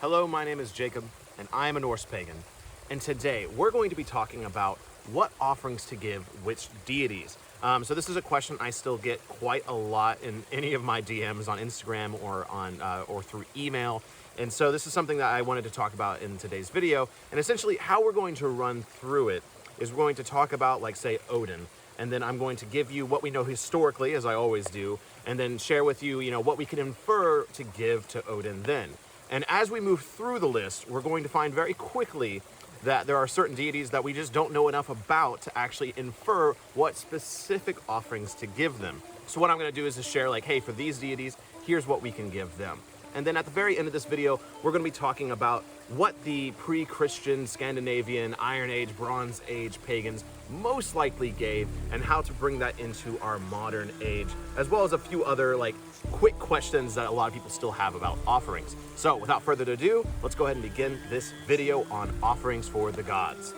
Hello, my name is Jacob, and I am a Norse Pagan. And today, we're going to be talking about what offerings to give which deities. So this is a question I still get quite a lot in any of my DMs on Instagram or through email. And so this is something that I wanted to talk about in today's video. And essentially, how we're going to run through it is we're going to talk about, like, say, Odin. And then I'm going to give you what we know historically, as I always do, and then share with you, what we can infer to give to Odin then. And as we move through the list, we're going to find very quickly that there are certain deities that we just don't know enough about to actually infer what specific offerings to give them. So what I'm going to do is just share, like, hey, for these deities, here's what we can give them. And then at the very end of this video, we're going to be talking about what the pre-Christian, Scandinavian, Iron Age, Bronze Age pagans most likely gave and how to bring that into our modern age, as well as a few other, like, quick questions that a lot of people still have about offerings. So without further ado, let's go ahead and begin this video on offerings for the gods.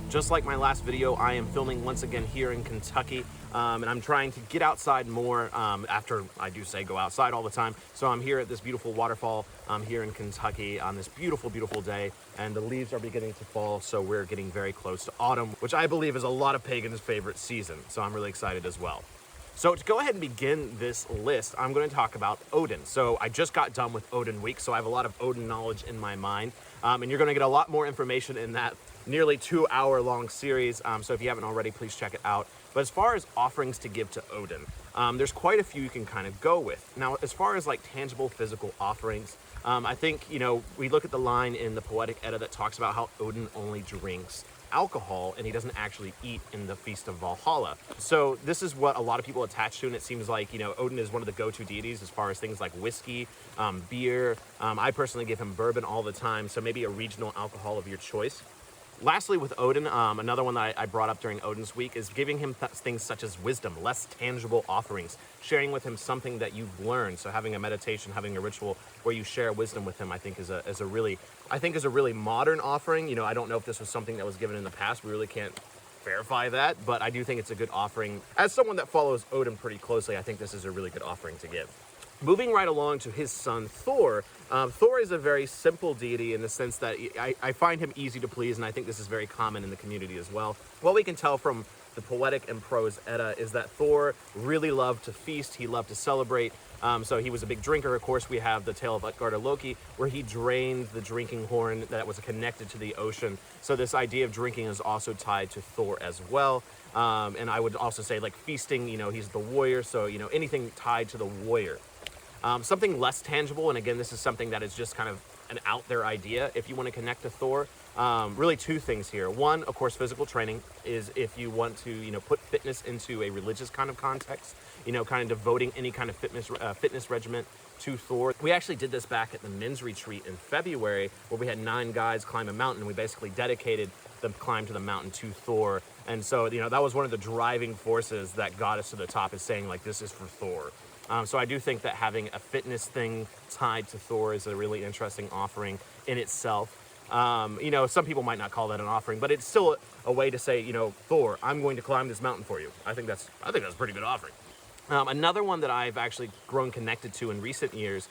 Just like my last video, I am filming once again here in Kentucky, and I'm trying to get outside more after I do say go outside all the time. So I'm here at this beautiful waterfall here in Kentucky on this beautiful, beautiful day, and the leaves are beginning to fall, so we're getting very close to autumn, which I believe is a lot of pagans' favorite season, so I'm really excited as well. So to go ahead and begin this list, I'm going to talk about Odin. So I just got done with Odin week, so I have a lot of Odin knowledge in my mind, and you're going to get a lot more information in that nearly 2-hour-long series, so if you haven't already, please check it out. But as far as offerings to give to Odin, there's quite a few you can kind of go with. Now, as far as, like, tangible physical offerings, I think, we look at the line in the Poetic Edda that talks about how Odin only drinks alcohol and he doesn't actually eat in the Feast of Valhalla. So this is what a lot of people attach to, and it seems like, Odin is one of the go-to deities as far as things like whiskey, beer. I personally give him bourbon all the time, so maybe a regional alcohol of your choice. Lastly, with Odin, another one that I brought up during Odin's week is giving him things such as wisdom, less tangible offerings, sharing with him something that you've learned. So having a meditation, having a ritual where you share wisdom with him, I think is a really modern offering. I don't know if this was something that was given in the past. We really can't verify that, but I do think it's a good offering. As someone that follows Odin pretty closely, I think this is a really good offering to give. Moving right along to his son, Thor. Thor is a very simple deity in the sense that I find him easy to please, and I think this is very common in the community as well. What we can tell from the Poetic and Prose Edda is that Thor really loved to feast, he loved to celebrate, so he was a big drinker. Of course, we have the tale of Utgarda Loki, where he drained the drinking horn that was connected to the ocean. So this idea of drinking is also tied to Thor as well. And I would also say, like, feasting, he's the warrior, so, anything tied to the warrior. Something less tangible, and again, this is something that is just kind of an out there idea if you want to connect to Thor. Really two things here. One, of course, physical training is if you want to, put fitness into a religious kind of context, kind of devoting any kind of fitness regimen to Thor. We actually did this back at the men's retreat in February, where we had 9 guys climb a mountain. We basically dedicated the climb to the mountain to Thor. And so, that was one of the driving forces that got us to the top, is saying, like, this is for Thor. So I do think that having a fitness thing tied to Thor is a really interesting offering in itself. Some people might not call that an offering, but it's still a way to say, Thor, I'm going to climb this mountain for you. I think that's a pretty good offering. Another one that I've actually grown connected to in recent years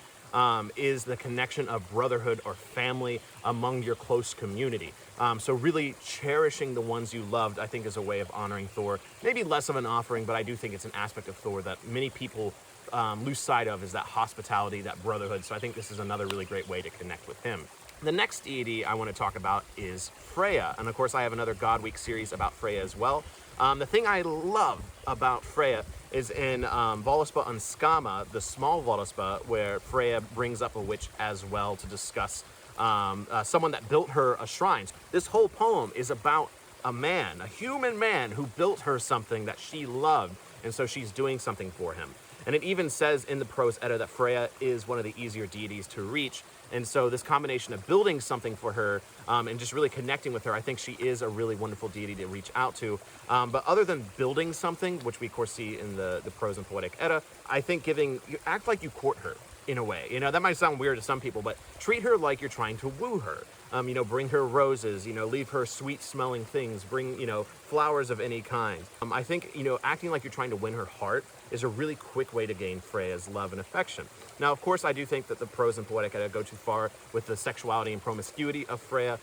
is the connection of brotherhood or family among your close community. So really cherishing the ones you loved, I think, is a way of honoring Thor. Maybe less of an offering, but I do think it's an aspect of Thor that many people lose sight of, is that hospitality, that brotherhood. So I think this is another really great way to connect with him. The next deity I want to talk about is Freya. And of course, I have another God Week series about Freya as well. The thing I love about Freya is in Voluspa and Skama, the small Voluspa, where Freya brings up a witch as well to discuss someone that built her a shrine. This whole poem is about a man, a human man, who built her something that she loved, and so she's doing something for him. And it even says in the Prose Edda that Freya is one of the easier deities to reach. And so this combination of building something for her and just really connecting with her, I think she is a really wonderful deity to reach out to. But other than building something, which we of course see in the Prose and Poetic Edda, I think you act like you court her. in a way. That might sound weird to some people, but treat her like you're trying to woo her. Bring her roses, leave her sweet smelling things, bring, flowers of any kind. I think, acting like you're trying to win her heart is a really quick way to gain Freya's love and affection. Now, of course, I do think that the prose and Poetica go too far with the sexuality and promiscuity of Freya.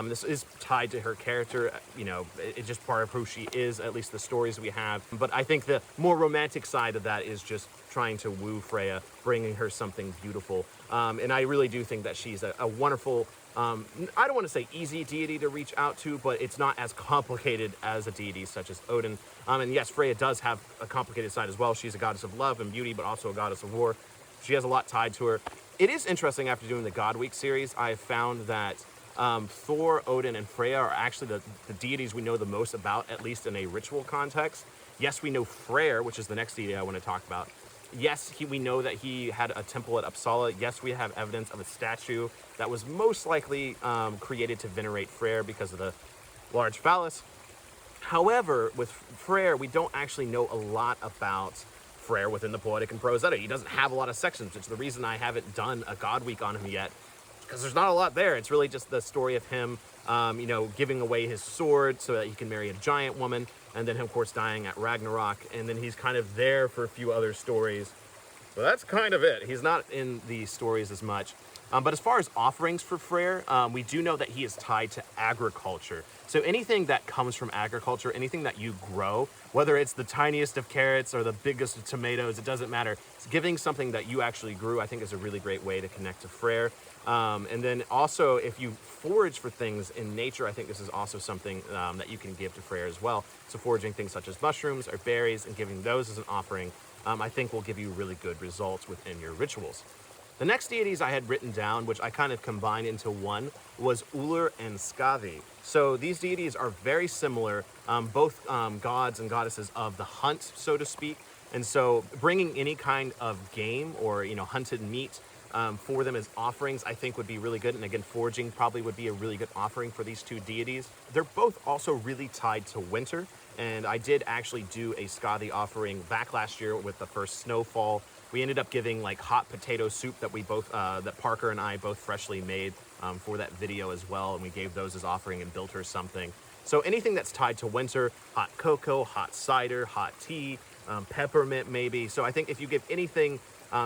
This is tied to her character, it's just part of who she is, at least the stories we have. But I think the more romantic side of that is just trying to woo Freya, bringing her something beautiful. And I really do think that she's a wonderful, I don't want to say easy deity to reach out to, but it's not as complicated as a deity such as Odin. And yes, Freya does have a complicated side as well. She's a goddess of love and beauty, but also a goddess of war. She has a lot tied to her. It is interesting, after doing the God Week series, I have found that Thor, Odin, and Freya are actually the deities we know the most about, at least in a ritual context. Yes, we know Freyr, which is the next deity I want to talk about. Yes, we know that he had a temple at Uppsala. Yes, we have evidence of a statue that was most likely created to venerate Freyr because of the large phallus. However, with Freyr, we don't actually know a lot about Freyr within the Poetic and Prose Edda. He doesn't have a lot of sections, which is the reason I haven't done a God Week on him yet, because there's not a lot there. It's really just the story of him, giving away his sword so that he can marry a giant woman, and then, of course, dying at Ragnarok, and then he's kind of there for a few other stories. So that's kind of it. He's not in the stories as much. But as far as offerings for Freyr, we do know that he is tied to agriculture. So anything that comes from agriculture, anything that you grow, whether it's the tiniest of carrots or the biggest of tomatoes, it doesn't matter. It's giving something that you actually grew, I think, is a really great way to connect to Freyr. And then also, if you forage for things in nature, I think this is also something that you can give to Freyr as well. So foraging things such as mushrooms or berries and giving those as an offering, I think will give you really good results within your rituals. The next deities I had written down, which I kind of combined into one, was Ullr and Skathi. So these deities are very similar, both gods and goddesses of the hunt, so to speak. And so bringing any kind of game or, hunted meat for them as offerings, I think would be really good. And again, foraging probably would be a really good offering for these two deities. They're both also really tied to winter. And I did actually do a Skathi offering back last year with the first snowfall. We ended up giving like hot potato soup that we both, that Parker and I both freshly made for that video as well. And we gave those as offering and built her something. So anything that's tied to winter, hot cocoa, hot cider, hot tea, peppermint maybe. So I think if you give anything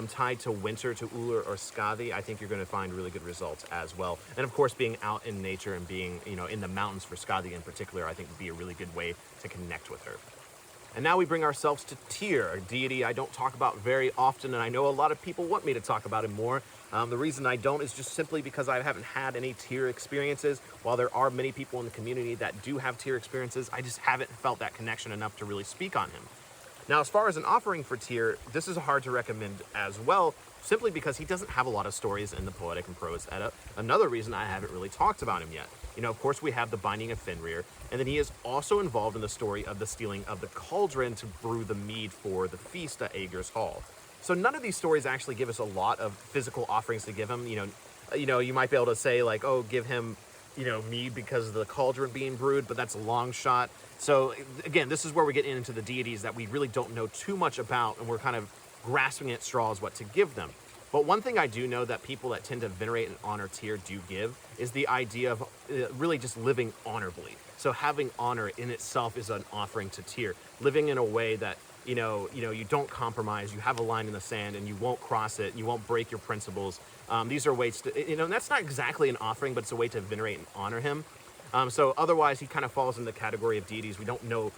tied to winter, to Ullr or Skathi, I think you're going to find really good results as well. And of course, being out in nature and being, in the mountains for Skathi in particular, I think would be a really good way to connect with her. And now we bring ourselves to Tyr, a deity I don't talk about very often, and I know a lot of people want me to talk about him more. The reason I don't is just simply because I haven't had any Tyr experiences. While there are many people in the community that do have Tyr experiences, I just haven't felt that connection enough to really speak on him. Now, as far as an offering for Tyr, this is hard to recommend as well, simply because he doesn't have a lot of stories in the Poetic and Prose Edda. Another reason I haven't really talked about him yet. Of course, we have the binding of Fenrir, and then he is also involved in the story of the stealing of the cauldron to brew the mead for the feast at Aegir's Hall. So none of these stories actually give us a lot of physical offerings to give him. You might be able to say like, oh, give him, mead because of the cauldron being brewed, but that's a long shot. So again, this is where we get into the deities that we really don't know too much about, and we're kind of grasping at straws what to give them. But one thing I do know that people that tend to venerate and honor Tyr do give is the idea of really just living honorably. So having honor in itself is an offering to Tyr. Living in a way that, you don't compromise, you have a line in the sand and you won't cross it, and you won't break your principles. These are ways to, and that's not exactly an offering, but it's a way to venerate and honor him. So otherwise, he kind of falls in the category of deities. We don't know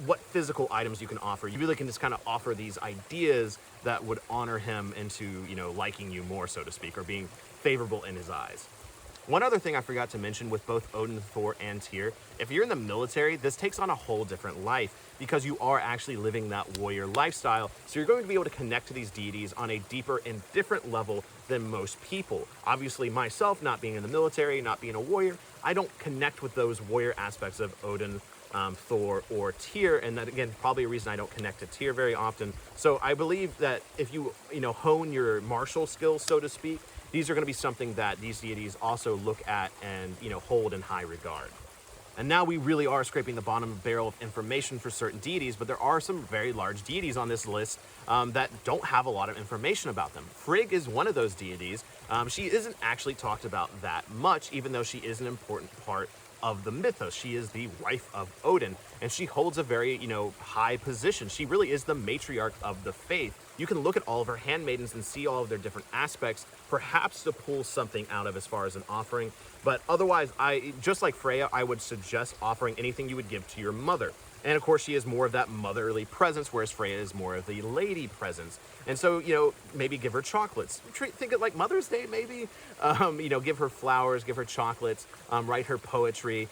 what physical items you can offer. You really can just kind of offer these ideas that would honor him into, liking you more, so to speak, or being favorable in his eyes. One other thing I forgot to mention with both Odin, Thor, and Tyr, if you're in the military, this takes on a whole different life because you are actually living that warrior lifestyle. So you're going to be able to connect to these deities on a deeper and different level than most people. Obviously, myself, not being in the military, not being a warrior, I don't connect with those warrior aspects of Odin, Thor, or Tyr, and that again probably a reason I don't connect to Tyr very often. So I believe that if you hone your martial skills, so to speak, these are going to be something that these deities also look at and hold in high regard. And now we really are scraping the bottom of the barrel of information for certain deities, but there are some very large deities on this list that don't have a lot of information about them. Frigg is one of those deities. She isn't actually talked about that much, even though she is an important part of the mythos. She is the wife of Odin, and she holds a very, high position. She really is the matriarch of the faith. You can look at all of her handmaidens and see all of their different aspects, perhaps to pull something out of as far as an offering. But otherwise, just like Freya, I would suggest offering anything you would give to your mother. And of course, she is more of that motherly presence, whereas Freya is more of the lady presence. And so, maybe give her chocolates. Think of like Mother's Day, maybe. Give her flowers, give her chocolates, write her poetry.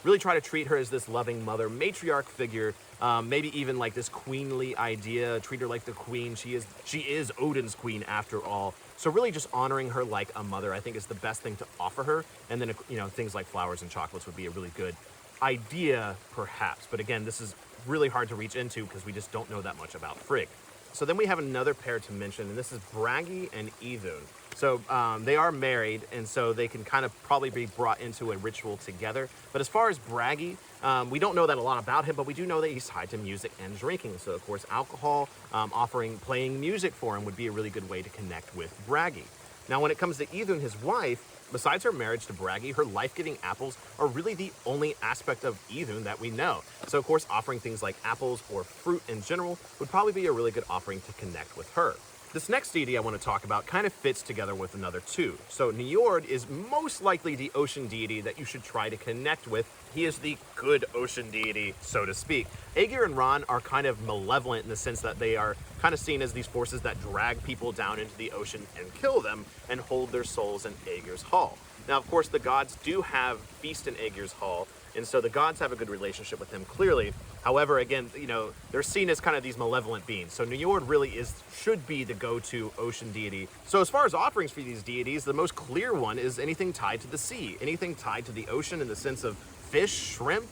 Really try to treat her as this loving mother, matriarch figure. Maybe even like this queenly idea. Treat her like the queen. She is Odin's queen after all. So really just honoring her like a mother, I think, is the best thing to offer her. And then, things like flowers and chocolates would be a really good idea, perhaps. But again, this is really hard to reach into because we just don't know that much about Frigg. So then we have another pair to mention, and this is Bragi and Idun. So they are married, and so they can kind of probably be brought into a ritual together. But as far as Bragi, we don't know that a lot about him, but we do know that he's tied to music and drinking. So of course, alcohol, playing music for him would be a really good way to connect with Bragi. Now, when it comes to Idun, his wife, besides her marriage to Bragi, her life-giving apples are really the only aspect of Idun that we know. So, of course, offering things like apples or fruit in general would probably be a really good offering to connect with her. This next deity I want to talk about kind of fits together with another two. So Njord is most likely the ocean deity that you should try to connect with. He is the good ocean deity, so to speak. Aegir and Ran are kind of malevolent in the sense that they are kind of seen as these forces that drag people down into the ocean and kill them and hold their souls in Aegir's Hall. Now, of course, the gods do have feast in Aegir's Hall, and so the gods have a good relationship with him, clearly. However, again, they're seen as kind of these malevolent beings. So Njord really should be the go-to ocean deity. So as far as offerings for these deities, the most clear one is anything tied to the sea, anything tied to the ocean in the sense of fish, shrimp,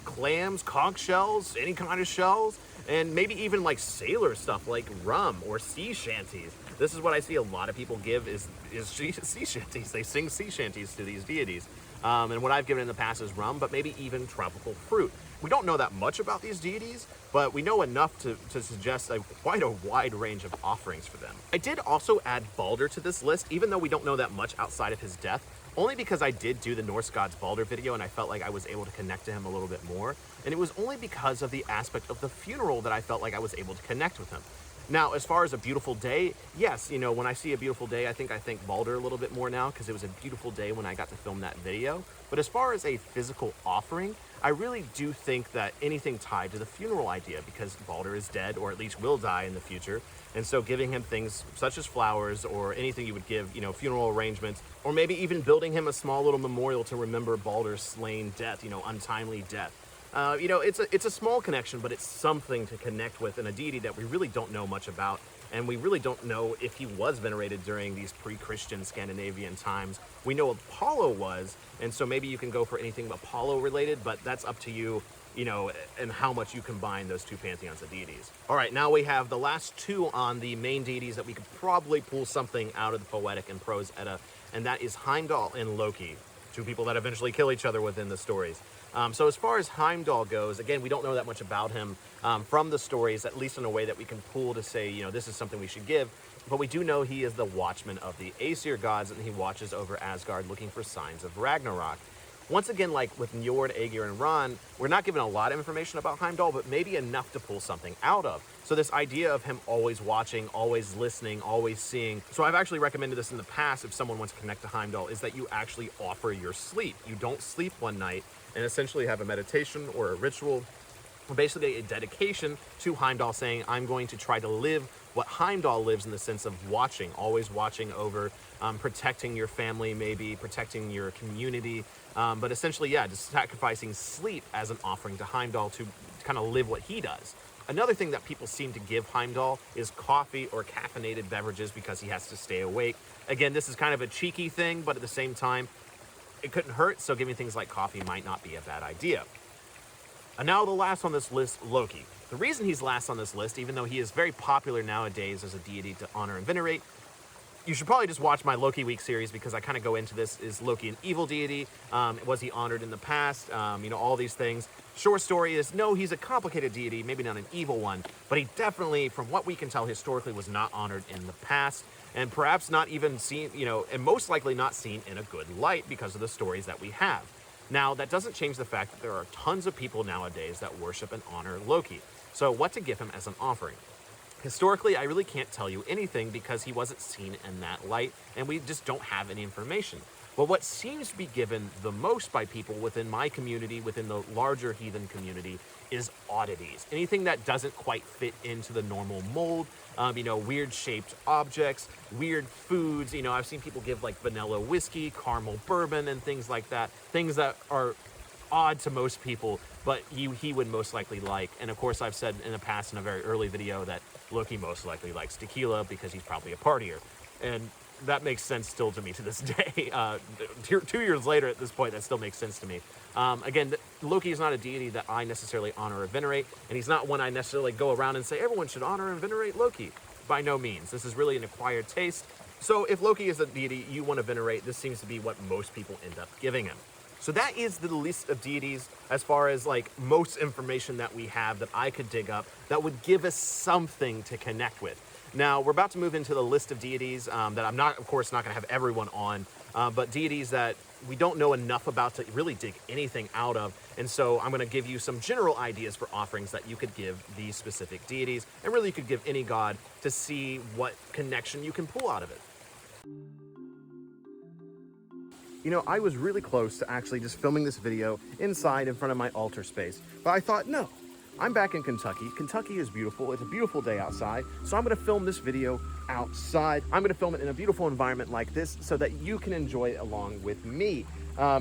clams, conch shells, any kind of shells, and maybe even like sailor stuff like rum or sea shanties. This is what I see a lot of people give is sea shanties. They sing sea shanties to these deities. And what I've given in the past is rum, but maybe even tropical fruit. We don't know that much about these deities, but we know enough to suggest quite a wide range of offerings for them. I did also add Balder to this list, even though we don't know that much outside of his death, only because I did do the Norse gods Balder video and I felt like I was able to connect to him a little bit more. And it was only because of the aspect of the funeral that I felt like I was able to connect with him. Now, as far as a beautiful day, yes, when I see a beautiful day, I think Balder a little bit more now because it was a beautiful day when I got to film that video. But as far as a physical offering, I really do think that anything tied to the funeral idea, because Balder is dead, or at least will die in the future. And so giving him things such as flowers or anything you would give, funeral arrangements, or maybe even building him a small little memorial to remember Balder's slain death, untimely death. It's a small connection, but it's something to connect with in a deity that we really don't know much about. And we really don't know if he was venerated during these pre-Christian Scandinavian times. We know Apollo was, and so maybe you can go for anything Apollo related, but that's up to you, and how much you combine those two pantheons of deities. All right, now we have the last two on the main deities that we could probably pull something out of the Poetic and Prose Edda, and that is Heimdall and Loki, two people that eventually kill each other within the stories. So as far as Heimdall goes, again, we don't know that much about him from the stories, at least in a way that we can pull to say, this is something we should give. But we do know he is the watchman of the Aesir gods, and he watches over Asgard looking for signs of Ragnarok. Once again, like with Njord, Aegir, and Ran, we're not given a lot of information about Heimdall, but maybe enough to pull something out of. So this idea of him always watching, always listening, always seeing. So I've actually recommended this in the past if someone wants to connect to Heimdall, is that you actually offer your sleep. You don't sleep one night and essentially have a meditation or a ritual, or basically a dedication to Heimdall, saying, I'm going to try to live what Heimdall lives in the sense of watching, always watching over, protecting your family, maybe protecting your community, but essentially, just sacrificing sleep as an offering to Heimdall to kind of live what he does. Another thing that people seem to give Heimdall is coffee or caffeinated beverages because he has to stay awake. Again, this is kind of a cheeky thing, but at the same time, it couldn't hurt, so giving things like coffee might not be a bad idea. And now the last on this list, Loki. The reason he's last on this list, even though he is very popular nowadays as a deity to honor and venerate, you should probably just watch my Loki Week series because I kind of go into this. Is Loki an evil deity? Was he honored in the past? You know, all these things. Short story is, no, he's a complicated deity, maybe not an evil one, but he definitely, from what we can tell historically, was not honored in the past, and perhaps not even seen, you know, and most likely not seen in a good light because of the stories that we have. Now, that doesn't change the fact that there are tons of people nowadays that worship and honor Loki. So what to give him as an offering? Historically, I really can't tell you anything because he wasn't seen in that light, and we just don't have any information. But what seems to be given the most by people within my community, within the larger heathen community, is oddities. Anything that doesn't quite fit into the normal mold, you know, weird shaped objects, weird foods. You know, I've seen people give like vanilla whiskey, caramel bourbon, and things like that. Things that are odd to most people, but he would most likely like. And of course, I've said in the past in a very early video that Loki most likely likes tequila because he's probably a partier. And that makes sense still to me to this day. 2 years later at this point, that still makes sense to me. Again, Loki is not a deity that I necessarily honor or venerate, and he's not one I necessarily go around and say, everyone should honor and venerate Loki. By no means. This is really an acquired taste. So if Loki is a deity you want to venerate, this seems to be what most people end up giving him. So that is the list of deities as far as like most information that we have that I could dig up that would give us something to connect with. Now, we're about to move into the list of deities that I'm not, of course, not going to have everyone on, but deities that we don't know enough about to really dig anything out of. And so I'm going to give you some general ideas for offerings that you could give these specific deities, and really you could give any god to see what connection you can pull out of it. You know, I was really close to actually just filming this video inside in front of my altar space, but I thought, no, I'm back in Kentucky. Kentucky is beautiful. It's a beautiful day outside. So I'm going to film this video outside. I'm going to film it in a beautiful environment like this so that you can enjoy it along with me.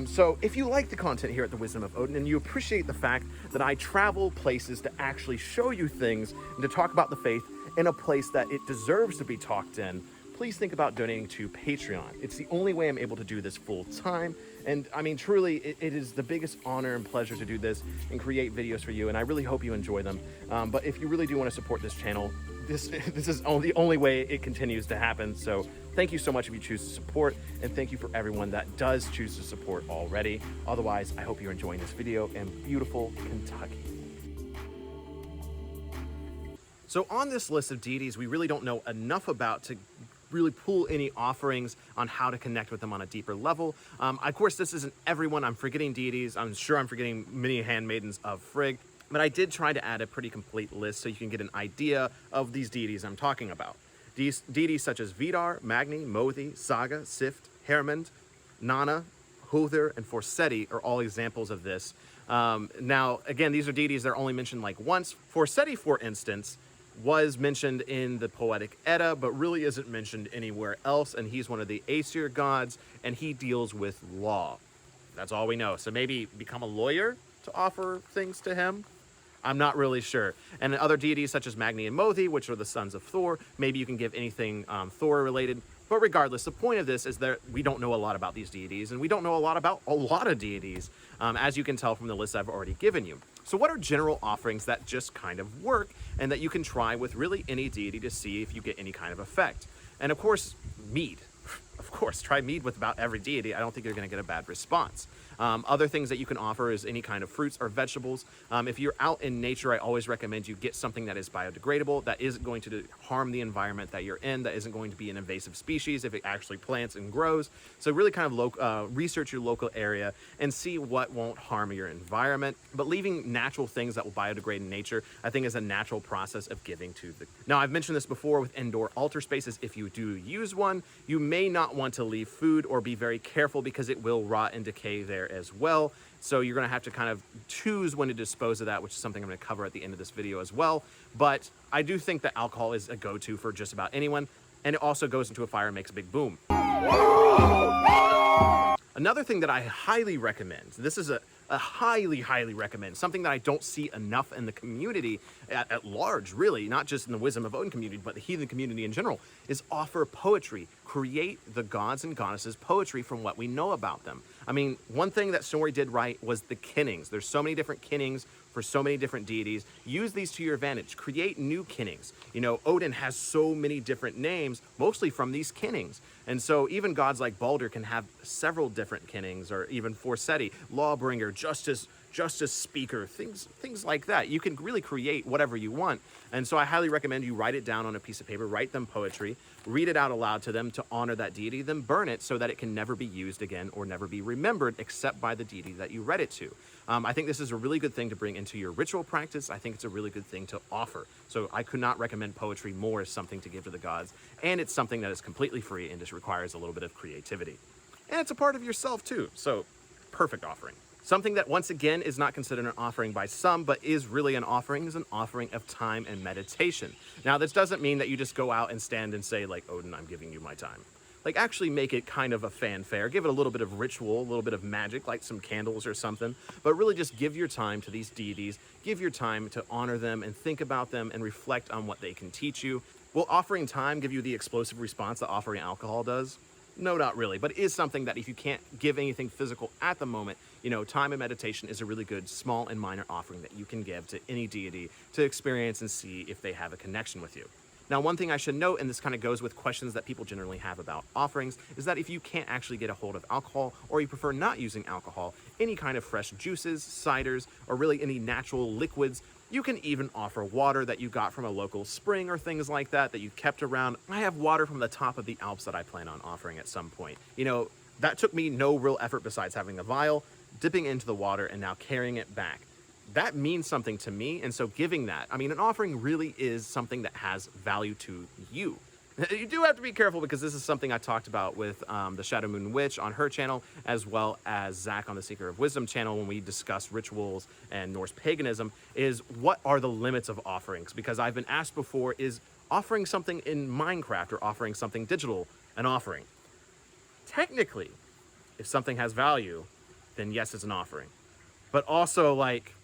So if you like the content here at the Wisdom of Odin and you appreciate the fact that I travel places to actually show you things and to talk about the faith in a place that it deserves to be talked in, please think about donating to Patreon. It's the only way I'm able to do this full time. And I mean, truly, it is the biggest honor and pleasure to do this and create videos for you. And I really hope you enjoy them. But if you really do want to support this channel, this is the only way it continues to happen. So thank you so much if you choose to support. And thank you for everyone that does choose to support already. Otherwise, I hope you're enjoying this video in beautiful Kentucky. So on this list of deities, we really don't know enough about to really pull any offerings on how to connect with them on a deeper level. Of course, this isn't everyone. I'm forgetting deities. I'm sure I'm forgetting many handmaidens of Frigg, but I did try to add a pretty complete list so you can get an idea of these deities I'm talking about. These deities such as Vidar, Magni, Mothi, Saga, Sift, Hermund, Nana, Huther, and Forseti are all examples of this. Now, again, these are deities that are only mentioned like once. Forseti, for instance, was mentioned in the Poetic Edda, but really isn't mentioned anywhere else, and he's one of the Aesir gods, and he deals with law. That's all we know. So maybe become a lawyer to offer things to him? I'm not really sure. And other deities such as Magni and Mothi, which are the sons of Thor, maybe you can give anything Thor-related. But regardless, the point of this is that we don't know a lot about these deities, and we don't know a lot about a lot of deities, as you can tell from the list I've already given you. So what are general offerings that just kind of work and that you can try with really any deity to see if you get any kind of effect? And of course, mead. Of course, try mead with about every deity. I don't think you're going to get a bad response. Other things that you can offer is any kind of fruits or vegetables. If you're out in nature, I always recommend you get something that is biodegradable, that isn't going to harm the environment that you're in, that isn't going to be an invasive species if it actually plants and grows. So really kind of research your local area and see what won't harm your environment. But leaving natural things that will biodegrade in nature, I think, is a natural process of giving to the... Now, I've mentioned this before with indoor altar spaces. If you do use one, you may not want to leave food or be very careful because it will rot and decay there as well. So you're going to have to kind of choose when to dispose of that, which is something I'm going to cover at the end of this video as well. But I do think that alcohol is a go-to for just about anyone, and it also goes into a fire and makes a big boom. Another thing that I highly recommend, this is a highly recommend, something that I don't see enough in the community at large, really, not just in the Wisdom of Odin community, but the heathen community in general, is offer poetry. Create the gods and goddesses poetry from what we know about them. I mean, one thing that Snorri did right was the kennings. There's so many different kennings for so many different deities. Use these to your advantage. Create new kinnings. You know, Odin has so many different names, mostly from these kinnings. And so even gods like Balder can have several different kinnings, or even Forseti, Lawbringer, Justice Speaker, things like that. You can really create whatever you want. And so I highly recommend you write it down on a piece of paper, write them poetry, read it out aloud to them to honor that deity, then burn it so that it can never be used again or never be remembered except by the deity that you read it to. I think this is a really good thing to bring into your ritual practice. I think it's a really good thing to offer. So I could not recommend poetry more as something to give to the gods. And it's something that is completely free and just requires a little bit of creativity. And it's a part of yourself too. So perfect offering. Something that, once again, is not considered an offering by some, but is really an offering, is an offering of time and meditation. Now, this doesn't mean that you just go out and stand and say, like, Odin, I'm giving you my time. Like, actually make it kind of a fanfare. Give it a little bit of ritual, a little bit of magic, like some candles or something. But really just give your time to these deities. Give your time to honor them and think about them and reflect on what they can teach you. Will offering time give you the explosive response that offering alcohol does? No, not really, but it is something that if you can't give anything physical at the moment, you know, time and meditation is a really good small and minor offering that you can give to any deity to experience and see if they have a connection with you. Now, one thing I should note, and this kind of goes with questions that people generally have about offerings, is that if you can't actually get a hold of alcohol, or you prefer not using alcohol, any kind of fresh juices, ciders, or really any natural liquids, you can even offer water that you got from a local spring or things like that that you kept around. I have water from the top of the Alps that I plan on offering at some point. You know, that took me no real effort besides having a vial, dipping into the water, and now carrying it back. That means something to me, and so giving that, I mean, an offering really is something that has value to you. You do have to be careful because this is something I talked about with the Shadow Moon Witch on her channel, as well as Zach on the Seeker of Wisdom channel when we discussed rituals and Norse paganism, is what are the limits of offerings? Because I've been asked before, is offering something in Minecraft or offering something digital an offering? Technically, if something has value, then yes, it's an offering. But also, like,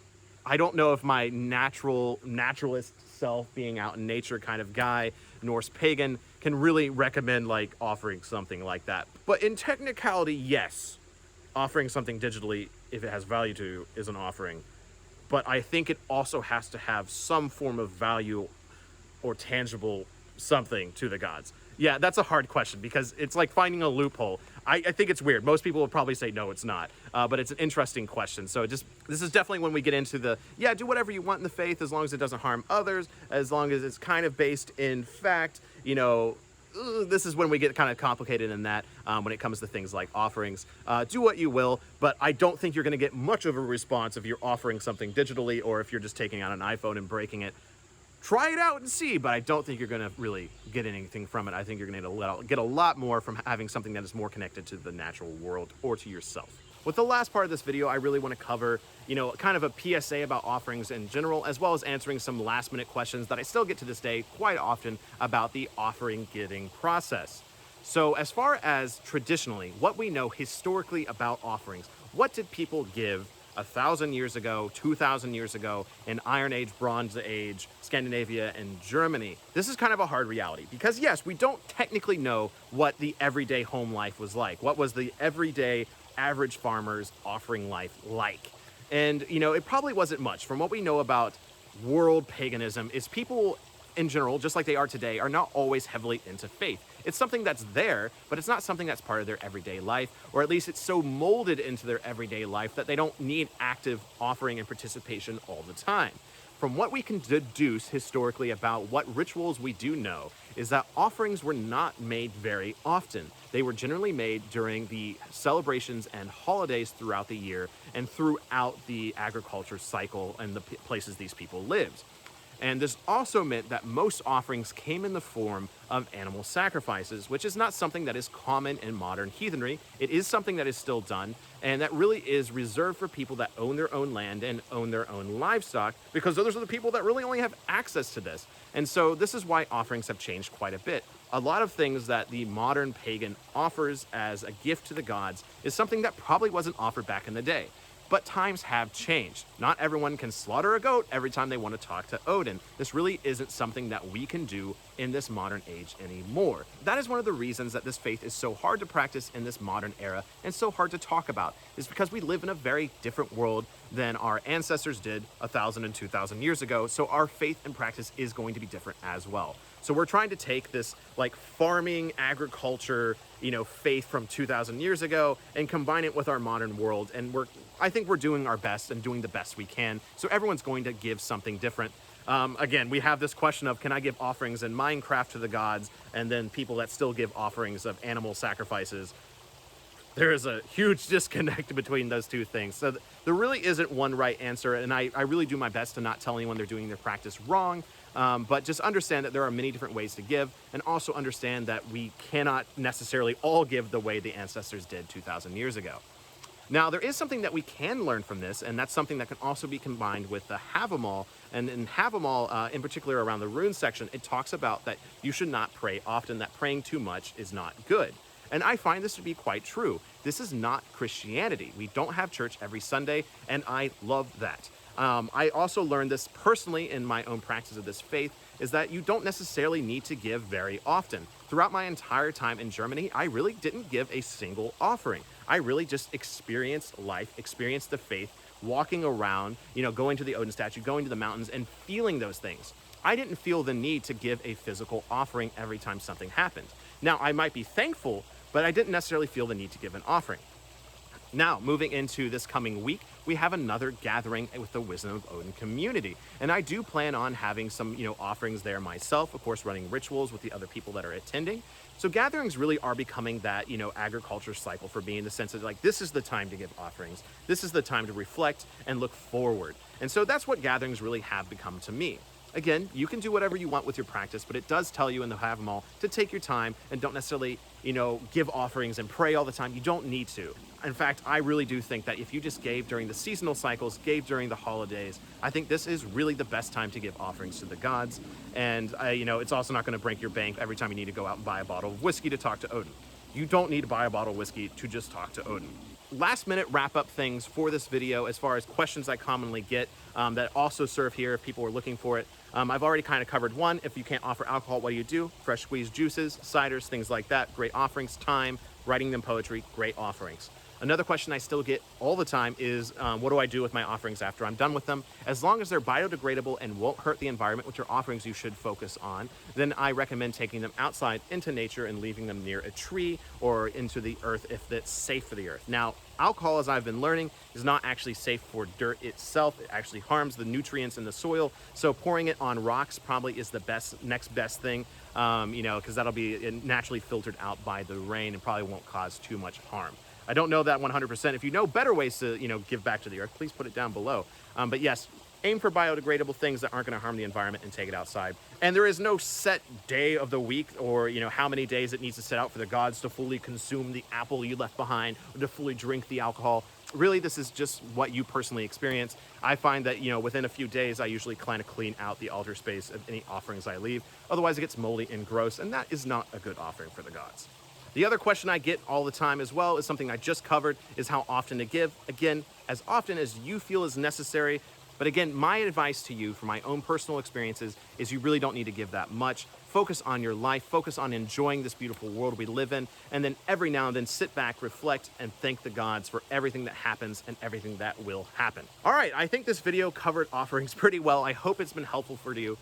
I don't know if my naturalist self, being out in nature kind of guy, Norse Pagan, can really recommend like offering something like that. But in technicality, yes, offering something digitally, if it has value to you, is an offering. But I think it also has to have some form of value or tangible something to the gods. Yeah, that's a hard question because it's like finding a loophole. I think it's weird. Most people would probably say no, it's not. But it's an interesting question. So this is definitely when we get into the, yeah, do whatever you want in the faith as long as it doesn't harm others, as long as it's kind of based in fact, you know, this is when we get kind of complicated in that when it comes to things like offerings. Do what you will, but I don't think you're going to get much of a response if you're offering something digitally or if you're just taking out an iPhone and breaking it. Try it out and see, but I don't think you're going to really get anything from it. I think you're going to get a lot more from having something that is more connected to the natural world or to yourself. With the last part of this video, I really want to cover, you know, kind of a PSA about offerings in general, as well as answering some last minute questions that I still get to this day quite often about the offering giving process. So as far as traditionally, what we know historically about offerings, what did people give 1,000 years ago, 2,000 years ago, in Iron Age, Bronze Age, Scandinavia, and Germany? This is kind of a hard reality because yes, we don't technically know what the everyday home life was like. What was the everyday average farmer's offering life like? And, you know, it probably wasn't much. From what we know about world paganism is people in general, just like they are today, are not always heavily into faith. It's something that's there, but it's not something that's part of their everyday life, or at least it's so molded into their everyday life that they don't need active offering and participation all the time. From what we can deduce historically about what rituals we do know is that offerings were not made very often. They were generally made during the celebrations and holidays throughout the year and throughout the agriculture cycle and the places these people lived. And this also meant that most offerings came in the form of animal sacrifices, which is not something that is common in modern heathenry. It is something that is still done, and that really is reserved for people that own their own land and own their own livestock, because those are the people that really only have access to this. And so this is why offerings have changed quite a bit. A lot of things that the modern pagan offers as a gift to the gods is something that probably wasn't offered back in the day. But times have changed. Not everyone can slaughter a goat every time they want to talk to Odin. This really isn't something that we can do in this modern age anymore. That is one of the reasons that this faith is so hard to practice in this modern era and so hard to talk about, is because we live in a very different world than our ancestors did 1,000 and 2,000 years ago. So our faith and practice is going to be different as well. So we're trying to take this like farming, agriculture, faith from 2,000 years ago and combine it with our modern world. And I think we're doing our best and doing the best we can. So everyone's going to give something different. Again, we have this question of, can I give offerings in Minecraft to the gods? And then people that still give offerings of animal sacrifices. There is a huge disconnect between those two things. So there really isn't one right answer. And I really do my best to not tell anyone they're doing their practice wrong. But just understand that there are many different ways to give, and also understand that we cannot necessarily all give the way the ancestors did 2,000 years ago. Now, there is something that we can learn from this, and that's something that can also be combined with the Havamal. And in Havamal, in particular around the rune section, it talks about that you should not pray often, that praying too much is not good. And I find this to be quite true. This is not Christianity. We don't have church every Sunday, and I love that. I also learned this personally in my own practice of this faith, is that you don't necessarily need to give very often. Throughout my entire time in Germany, I really didn't give a single offering. I really just experienced life, experienced the faith, walking around, going to the Odin statue, going to the mountains, and feeling those things. I didn't feel the need to give a physical offering every time something happened. Now, I might be thankful, but I didn't necessarily feel the need to give an offering. Now, moving into this coming week, we have another gathering with the Wisdom of Odin community. And I do plan on having some, offerings there myself, of course, running rituals with the other people that are attending. So gatherings really are becoming that, agriculture cycle for me, in the sense of like, this is the time to give offerings. This is the time to reflect and look forward. And so that's what gatherings really have become to me. Again, you can do whatever you want with your practice, but it does tell you in the Havamal to take your time and don't necessarily, give offerings and pray all the time. You don't need to. In fact, I really do think that if you just gave during the seasonal cycles, gave during the holidays, I think this is really the best time to give offerings to the gods. And, it's also not going to break your bank every time you need to go out and buy a bottle of whiskey to talk to Odin. You don't need to buy a bottle of whiskey to just talk to Odin. Last minute wrap up things for this video as far as questions I commonly get that also serve here if people are looking for it. I've already kind of covered one. If you can't offer alcohol, what do you do? Fresh squeezed juices, ciders, things like that. Great offerings. Time, writing them poetry, great offerings. Another question I still get all the time is, what do I do with my offerings after I'm done with them? As long as they're biodegradable and won't hurt the environment, which are offerings you should focus on, then I recommend taking them outside into nature and leaving them near a tree or into the earth if it's safe for the earth. Now, alcohol, as I've been learning, is not actually safe for dirt itself. It actually harms the nutrients in the soil. So pouring it on rocks probably is the next best thing, because that'll be naturally filtered out by the rain and probably won't cause too much harm. I don't know that 100%. If you know better ways to, give back to the earth, please put it down below. But yes, aim for biodegradable things that aren't going to harm the environment and take it outside. And there is no set day of the week or, how many days it needs to sit out for the gods to fully consume the apple you left behind or to fully drink the alcohol. Really, this is just what you personally experience. I find that, within a few days, I usually kind of clean out the altar space of any offerings I leave. Otherwise, it gets moldy and gross, and that is not a good offering for the gods. The other question I get all the time as well is something I just covered, is how often to give. Again, as often as you feel is necessary. But again, my advice to you from my own personal experiences is you really don't need to give that much. Focus on your life, focus on enjoying this beautiful world we live in, and then every now and then sit back, reflect, and thank the gods for everything that happens and everything that will happen. All right, I think this video covered offerings pretty well. I hope it's been helpful for you.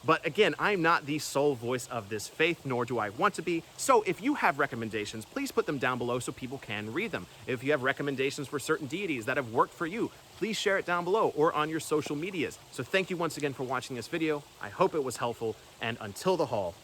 But again, I'm not the sole voice of this faith, nor do I want to be. So if you have recommendations, please put them down below so people can read them. If you have recommendations for certain deities that have worked for you, please share it down below or on your social medias. So thank you once again for watching this video. I hope it was helpful, and until the hall,